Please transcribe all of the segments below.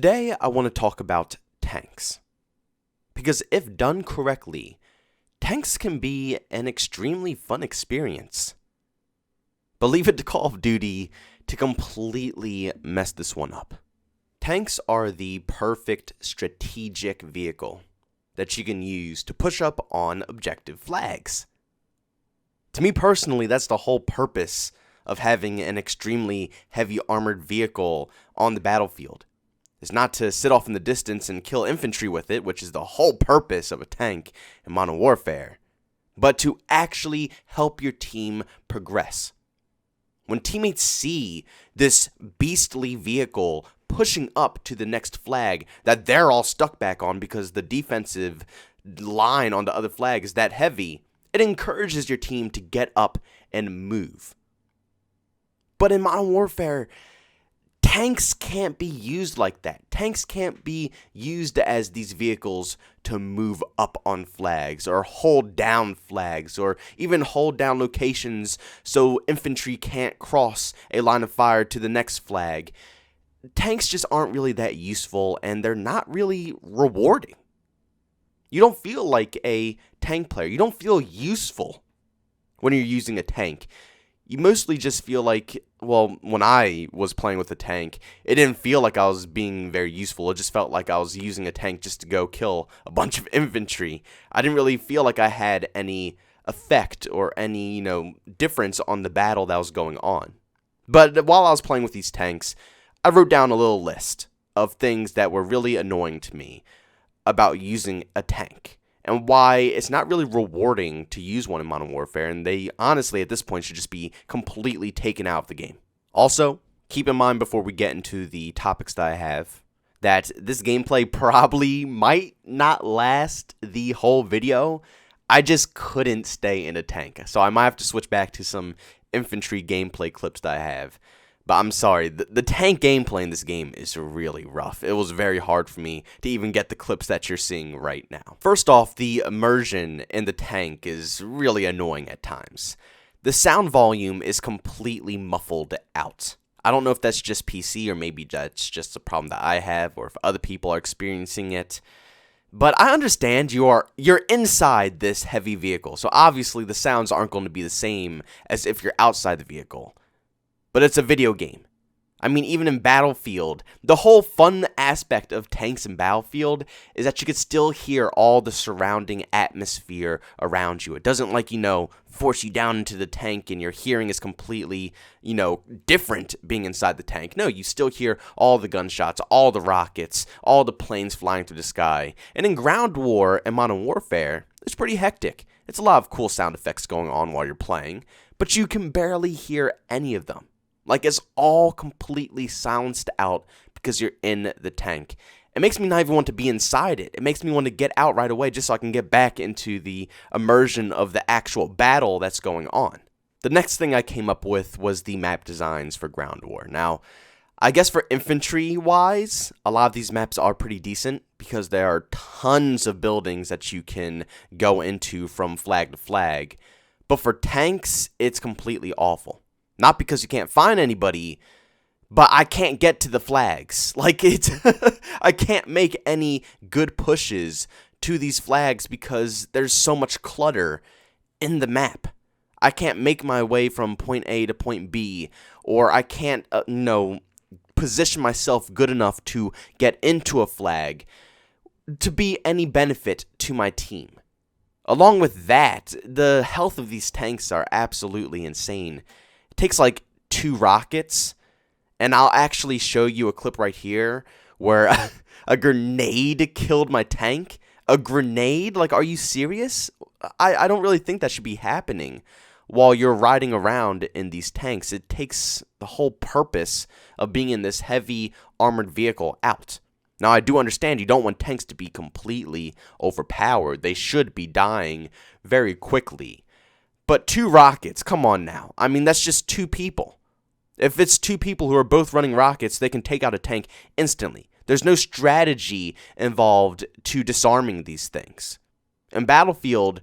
Today, I want to talk about tanks. Because if done correctly, tanks can be an extremely fun experience. But leave it to Call of Duty to completely mess this one up. Tanks are the perfect strategic vehicle that you can use to push up on objective flags. To me personally, that's the whole purpose of having an extremely heavy armored vehicle on the battlefield. It's not to sit off in the distance and kill infantry with it, which is the whole purpose of a tank in Modern Warfare, but to actually help your team progress. When teammates see this beastly vehicle pushing up to the next flag that they're all stuck back on because the defensive line on the other flag is that heavy, it encourages your team to get up and move. But in Modern Warfare, tanks can't be used like that. Tanks can't be used as these vehicles to move up on flags or hold down flags or even hold down locations so infantry can't cross a line of fire to the next flag. Tanks just aren't really that useful, and they're not really rewarding. You don't feel like a tank player. You don't feel useful when you're using a tank. You mostly just feel like, well, when I was playing with a tank, it didn't feel like I was being very useful. It just felt like I was using a tank just to go kill a bunch of infantry. I didn't really feel like I had any effect or any, difference on the battle that was going on. But while I was playing with these tanks, I wrote down a little list of things that were really annoying to me about using a tank, and why it's not really rewarding to use one in Modern Warfare, and they honestly at this point should just be completely taken out of the game. Also, keep in mind before we get into the topics that I have, that this gameplay probably might not last the whole video. I just couldn't stay in a tank, so I might have to switch back to some infantry gameplay clips that I have. But I'm sorry, the tank gameplay in this game is really rough. It was very hard for me to even get the clips that you're seeing right now. First off, the immersion in the tank is really annoying at times. The sound volume is completely muffled out. I don't know if that's just PC or maybe that's just a problem that I have or if other people are experiencing it. But I understand you're inside this heavy vehicle, so obviously the sounds aren't going to be the same as if you're outside the vehicle. But it's a video game. I mean, even in Battlefield, the whole fun aspect of tanks in Battlefield is that you can still hear all the surrounding atmosphere around you. It doesn't force you down into the tank and your hearing is completely, different being inside the tank. No, you still hear all the gunshots, all the rockets, all the planes flying through the sky. And in Ground War and Modern Warfare, it's pretty hectic. It's a lot of cool sound effects going on while you're playing, but you can barely hear any of them. Like, it's all completely silenced out because you're in the tank. It makes me not even want to be inside it. It makes me want to get out right away just so I can get back into the immersion of the actual battle that's going on. The next thing I came up with was the map designs for Ground War. Now, I guess for infantry-wise, a lot of these maps are pretty decent because there are tons of buildings that you can go into from flag to flag. But for tanks, it's completely awful. Not because you can't find anybody, but I can't get to the flags. I can't make any good pushes to these flags because there's so much clutter in the map. I can't make my way from point A to point B, or I can't, position myself good enough to get into a flag to be any benefit to my team. Along with that, the health of these tanks are absolutely insane. It takes 2 rockets, and I'll actually show you a clip right here where a grenade killed my tank. A grenade? Are you serious? I don't really think that should be happening while you're riding around in these tanks. It takes the whole purpose of being in this heavy armored vehicle out. Now, I do understand you don't want tanks to be completely overpowered. They should be dying very quickly. But 2 rockets, come on now. I mean, that's just 2 people. If it's 2 people who are both running rockets, they can take out a tank instantly. There's no strategy involved to disarming these things. In Battlefield,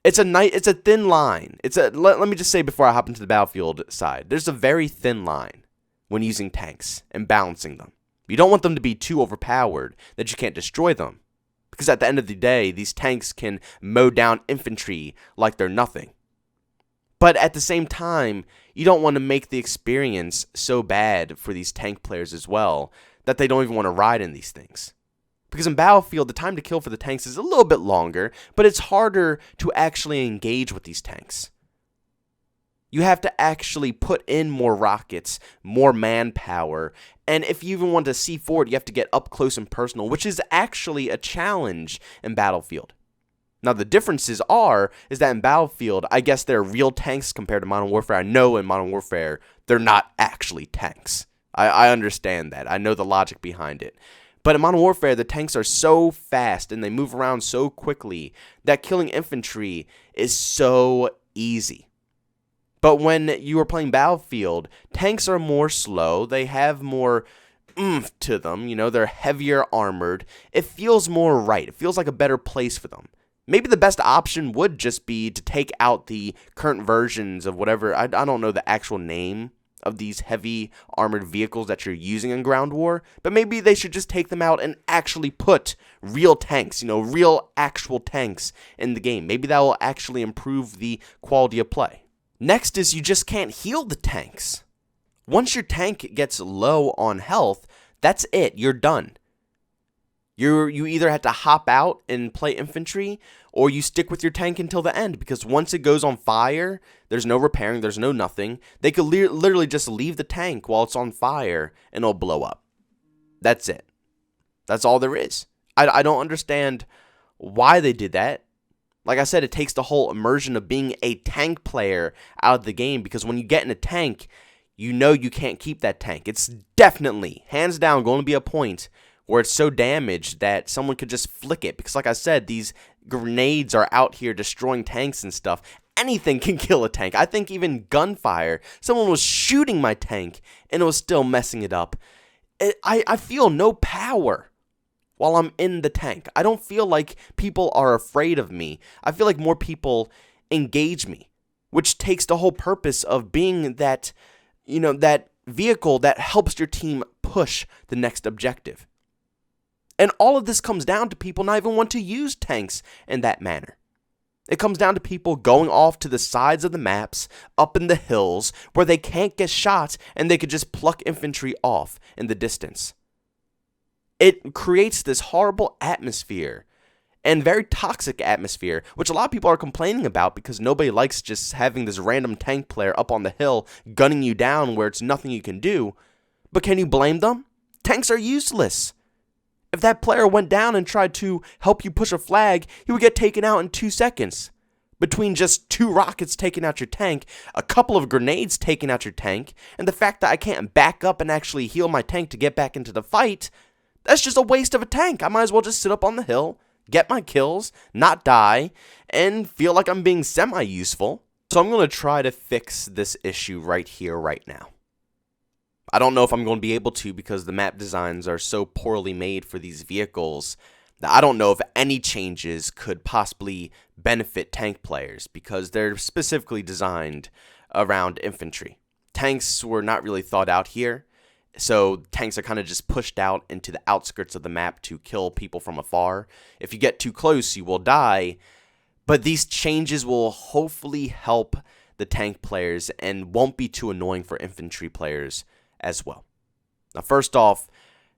it's a thin line. Let me just say before I hop into the Battlefield side, there's a very thin line when using tanks and balancing them. You don't want them to be too overpowered that you can't destroy them. Because at the end of the day, these tanks can mow down infantry like they're nothing. But at the same time, you don't want to make the experience so bad for these tank players as well that they don't even want to ride in these things. Because in Battlefield, the time to kill for the tanks is a little bit longer, but it's harder to actually engage with these tanks. You have to actually put in more rockets, more manpower, and if you even want to see forward, you have to get up close and personal, which is actually a challenge in Battlefield. Now, the differences is that in Battlefield, I guess they're real tanks compared to Modern Warfare. I know in Modern Warfare, they're not actually tanks. I understand that. I know the logic behind it. But in Modern Warfare, the tanks are so fast and they move around so quickly that killing infantry is so easy. But when you are playing Battlefield, tanks are more slow. They have more oomph to them. You know, they're heavier armored. It feels more right. It feels like a better place for them. Maybe the best option would just be to take out the current versions of whatever, I don't know the actual name of these heavy armored vehicles that you're using in ground war, but maybe they should just take them out and actually put real tanks, real actual tanks in the game. Maybe that will actually improve the quality of play. Next is you just can't heal the tanks. Once your tank gets low on health, that's it. You're done. You either have to hop out and play infantry, or you stick with your tank until the end, because once it goes on fire, there's no repairing, there's no nothing. They could literally just leave the tank while it's on fire, and it'll blow up. That's it. That's all there is. I don't understand why they did that. Like I said, it takes the whole immersion of being a tank player out of the game, because when you get in a tank, you know you can't keep that tank. It's definitely, hands down, going to be a point where it's so damaged that someone could just flick it. Because like I said, these grenades are out here destroying tanks and stuff. Anything can kill a tank. I think even gunfire. Someone was shooting my tank and it was still messing it up. I feel no power while I'm in the tank. I don't feel like people are afraid of me. I feel like more people engage me, which takes the whole purpose of being that, that vehicle that helps your team push the next objective. And all of this comes down to people not even want to use tanks in that manner. It comes down to people going off to the sides of the maps, up in the hills, where they can't get shot and they could just pluck infantry off in the distance. It creates this horrible atmosphere and very toxic atmosphere, which a lot of people are complaining about because nobody likes just having this random tank player up on the hill gunning you down where it's nothing you can do. But can you blame them? Tanks are useless. If that player went down and tried to help you push a flag, he would get taken out in 2 seconds. Between just 2 rockets taking out your tank, a couple of grenades taking out your tank, and the fact that I can't back up and actually heal my tank to get back into the fight, that's just a waste of a tank. I might as well just sit up on the hill, get my kills, not die, and feel like I'm being semi-useful. So I'm going to try to fix this issue right here, right now. I don't know if I'm going to be able to because the map designs are so poorly made for these vehicles that I don't know if any changes could possibly benefit tank players because they're specifically designed around infantry. Tanks were not really thought out here, so tanks are kind of just pushed out into the outskirts of the map to kill people from afar. If you get too close, you will die, but these changes will hopefully help the tank players and won't be too annoying for infantry players as well. Now, first off,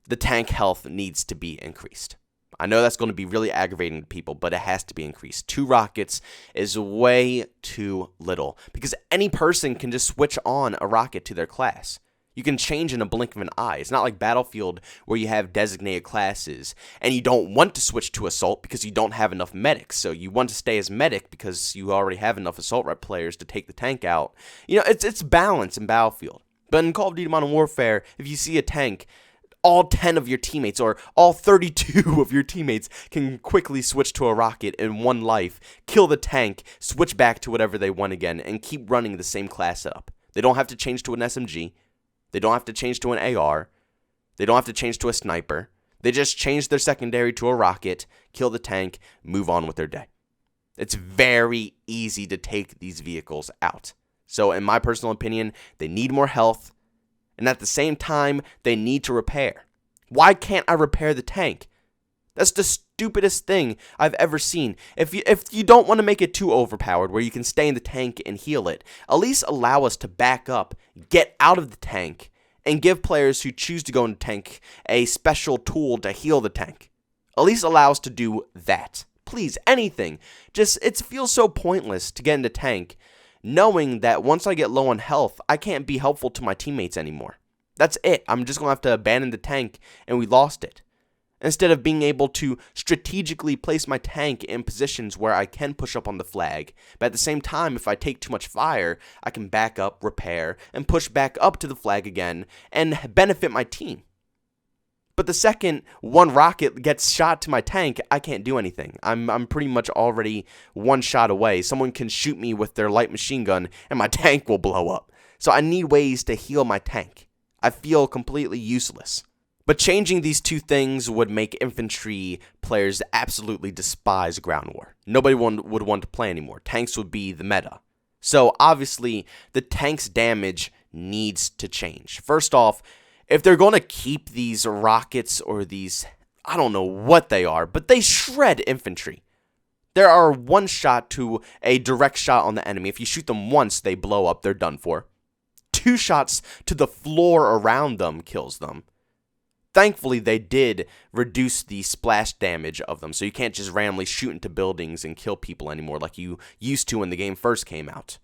the tank health needs to be increased. I know that's going to be really aggravating to people, but it has to be increased. 2 rockets is way too little because any person can just switch on a rocket to their class. You can change in a blink of an eye. It's not like Battlefield where you have designated classes and you don't want to switch to Assault because you don't have enough medics. So you want to stay as medic because you already have enough Assault rep players to take the tank out. It's balance in Battlefield. But in Call of Duty Modern Warfare, if you see a tank, all 10 of your teammates or all 32 of your teammates can quickly switch to a rocket in one life, kill the tank, switch back to whatever they want again, and keep running the same class setup. They don't have to change to an SMG. They don't have to change to an AR. They don't have to change to a sniper. They just change their secondary to a rocket, kill the tank, move on with their day. It's very easy to take these vehicles out. So in my personal opinion, they need more health, and at the same time, they need to repair. Why can't I repair the tank? That's the stupidest thing I've ever seen. If you don't want to make it too overpowered where you can stay in the tank and heal it, at least allow us to back up, get out of the tank, and give players who choose to go in the tank a special tool to heal the tank. At least allow us to do that. Please, anything. Just, it feels so pointless to get in the tank knowing that once I get low on health, I can't be helpful to my teammates anymore. That's it. I'm just going to have to abandon the tank, and we lost it. Instead of being able to strategically place my tank in positions where I can push up on the flag. But at the same time, if I take too much fire, I can back up, repair, and push back up to the flag again and benefit my team. But the second one rocket gets shot to my tank, I can't do anything. I'm pretty much already one shot away. Someone can shoot me with their light machine gun and my tank will blow up. So I need ways to heal my tank. I feel completely useless. But changing these two things would make infantry players absolutely despise ground war. Nobody would want to play anymore. Tanks would be the meta. So obviously, the tank's damage needs to change. First off, if they're going to keep these rockets or these, I don't know what they are, but they shred infantry. There are one shot to a direct shot on the enemy. If you shoot them once, they blow up. They're done for. 2 shots to the floor around them kills them. Thankfully, they did reduce the splash damage of them, so you can't just randomly shoot into buildings and kill people anymore like you used to when the game first came out.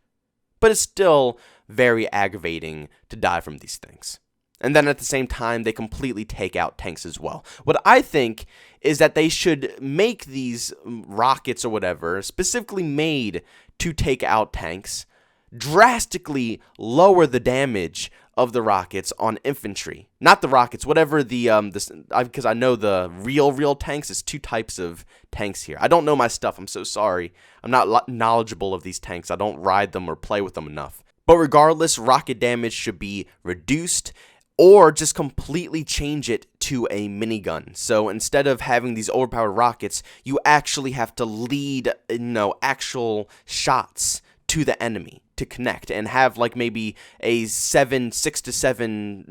But it's still very aggravating to die from these things. And then at the same time, they completely take out tanks as well. What I think is that they should make these rockets or whatever specifically made to take out tanks, drastically lower the damage of the rockets on infantry. Not the rockets, whatever because I know the real tanks is 2 types of tanks here. I don't know my stuff, I'm so sorry. I'm not knowledgeable of these tanks. I don't ride them or play with them enough. But regardless, rocket damage should be reduced or just completely change it to a minigun. So instead of having these overpowered rockets, you actually have to lead, actual shots to the enemy to connect and have like maybe a 6 to 7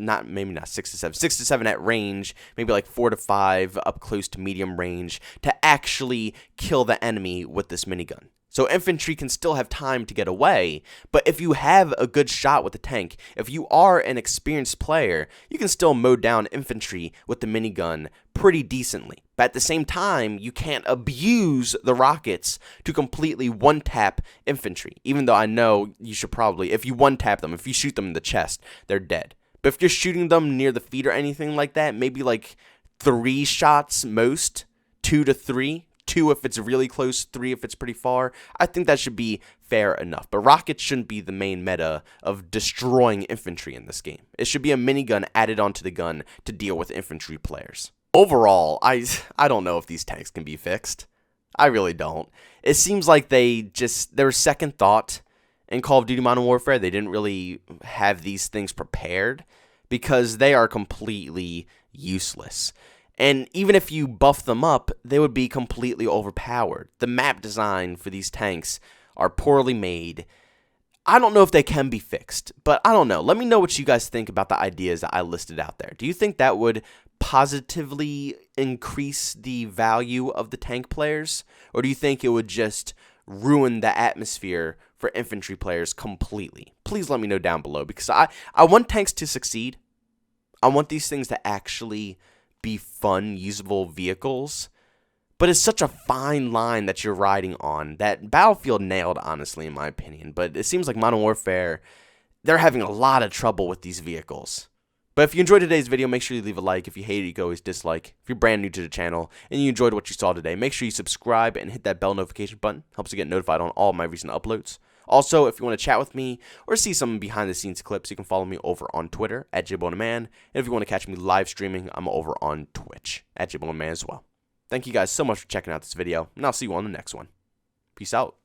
at range, maybe like 4 to 5 up close to medium range to actually kill the enemy with this minigun. So infantry can still have time to get away, but if you have a good shot with the tank, if you are an experienced player, you can still mow down infantry with the minigun pretty decently. But at the same time, you can't abuse the rockets to completely one-tap infantry, even though I know you should probably, if you one-tap them, if you shoot them in the chest, they're dead. But if you're shooting them near the feet or anything like that, maybe like 3 shots most, 2 to 3, 2 if it's really close, 3 if it's pretty far. I think that should be fair enough. But rockets shouldn't be the main meta of destroying infantry in this game. It should be a minigun added onto the gun to deal with infantry players. Overall, I don't know if these tanks can be fixed. I really don't. It seems like their second thought in Call of Duty Modern Warfare, they didn't really have these things prepared because they are completely useless. And even if you buff them up, they would be completely overpowered. The map design for these tanks are poorly made. I don't know if they can be fixed, but I don't know. Let me know what you guys think about the ideas that I listed out there. Do you think that would positively increase the value of the tank players? Or do you think it would just ruin the atmosphere for infantry players completely? Please let me know down below because I want tanks to succeed. I want these things to actually be fun, usable vehicles, but it's such a fine line that you're riding on that Battlefield nailed, honestly, in my opinion. But it seems like Modern Warfare, they're having a lot of trouble with these vehicles. But if you enjoyed today's video, make sure you leave a like. If you hate it, you can always dislike. If you're brand new to the channel and you enjoyed what you saw today, make sure you subscribe and hit that bell notification button. Helps you get notified on all of my recent uploads. Also, if you want to chat with me or see some behind-the-scenes clips, you can follow me over on Twitter at JbowenDaMan. And if you want to catch me live streaming, I'm over on Twitch at JbowenDaMan as well. Thank you guys so much for checking out this video, and I'll see you on the next one. Peace out.